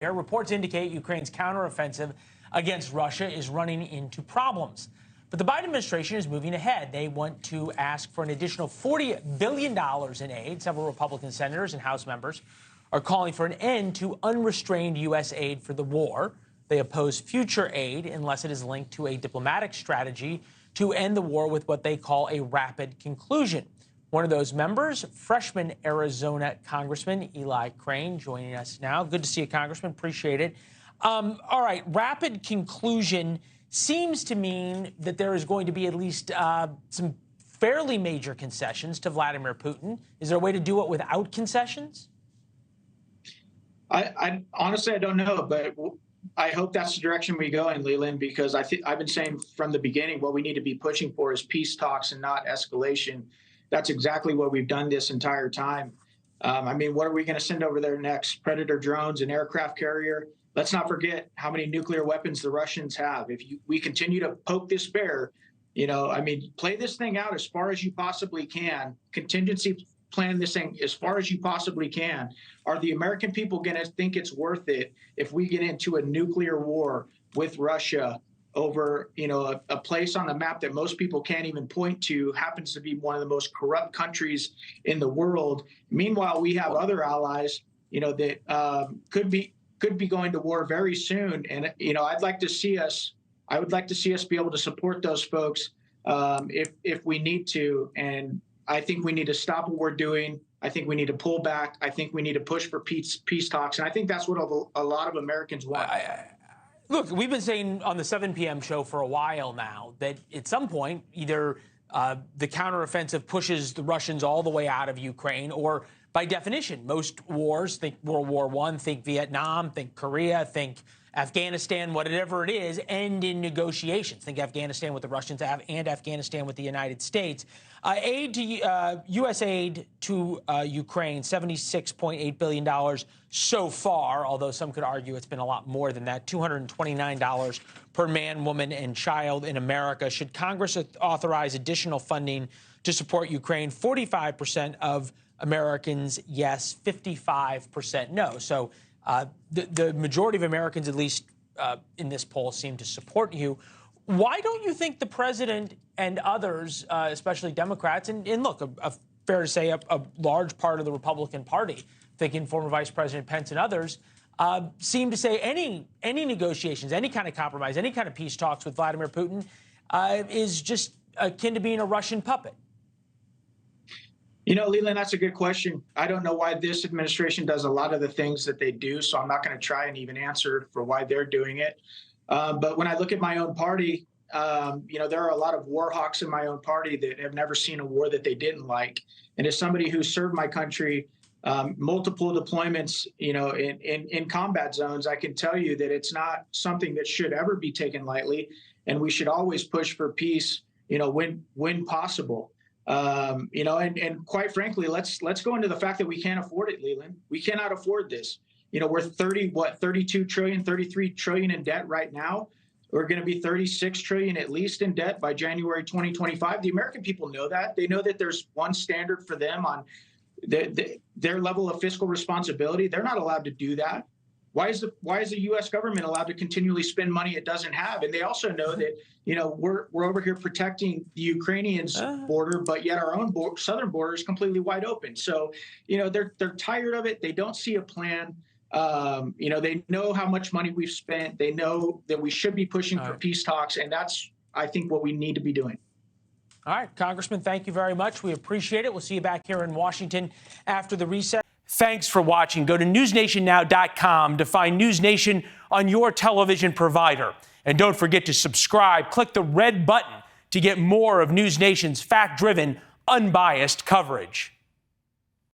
Reports indicate Ukraine's counteroffensive against Russia is running into problems. But the Biden administration is moving ahead. They want to ask for an additional $40 billion in aid. Several Republican senators and House members are calling for an end to unrestrained U.S. aid for the war. They oppose future aid unless it is linked to a diplomatic strategy to end the war with what they call a rapid conclusion. One of those members, freshman Arizona Congressman Eli Crane, joining us now. Good to see you, Congressman. Appreciate it. All right, rapid conclusion seems to mean that there is going to be at least some fairly major concessions to Vladimir Putin. Is there a way to do it without concessions? I honestly, I don't know, but I hope that's the direction we go in, Leland, because I've been saying from the beginning what we need to be pushing for is peace talks and not escalation. That's exactly what we've done this entire time. I mean, what are we going to send over there next? Predator drones, an aircraft carrier? Let's not forget how many nuclear weapons the Russians have. If we continue to poke this bear, I mean, play this thing out as far as you possibly can, contingency plan this thing as far as you possibly can. Are the American people going to think it's worth it if we get into a nuclear war with Russia over, a place on the map that most people can't even point to, happens to be one of the most corrupt countries in the world? Meanwhile, we have other allies, that could be going to war very soon. And, I would like to see us be able to support those folks if we need to. And I think we need to stop what we're doing. I think we need to pull back. I think we need to push for peace talks. And I think that's what a lot of Americans want. Look, we've been saying on the 7 p.m. show for a while now that at some point, either the counteroffensive pushes the Russians all the way out of Ukraine, or by definition, most wars, think World War I, think Vietnam, think Korea, think Afghanistan, whatever it is, end in negotiations. Think Afghanistan with the Russians and Afghanistan with the United States. U.S. aid to Ukraine, $76.8 billion so far, although some could argue it's been a lot more than that, $229 per man, woman, and child in America. Should Congress authorize additional funding to support Ukraine? 45% of Americans, yes, 55% no. So the majority of Americans, at least in this poll, seem to support you. Why don't you think the president and others, especially Democrats, and look, fair to say a large part of the Republican Party, thinking former Vice President Pence and others, seem to say any negotiations, any kind of compromise, any kind of peace talks with Vladimir Putin is just akin to being a Russian puppet? Leland, that's a good question. I don't know why this administration does a lot of the things that they do, so I'm not going to try and even answer for why they're doing it. But when I look at my own party, there are a lot of war hawks in my own party that have never seen a war that they didn't like. And as somebody who served my country, multiple deployments, in combat zones, I can tell you that it's not something that should ever be taken lightly. And we should always push for peace, when possible. And quite frankly, let's go into the fact that we can't afford it, Leland. We cannot afford this. We're 32 trillion, 33 trillion in debt right now. We're going to be 36 trillion at least in debt by January 2025. The American people know that. They know that there's one standard for them on their level of fiscal responsibility. They're not allowed to do that. Why is the U.S. government allowed to continually spend money it doesn't have? And they also know that, we're over here protecting the Ukrainians' border, but yet our own southern border is completely wide open. So, they're tired of it. They don't see a plan. They know how much money we've spent. They know that we should be pushing for peace talks. And that's, I think, what we need to be doing. All right, Congressman, thank you very much. We appreciate it. We'll see you back here in Washington after the recess. Thanks for watching. Go to newsnationnow.com to find NewsNation on your television provider. And don't forget to subscribe. Click the red button to get more of NewsNation's fact-driven, unbiased coverage.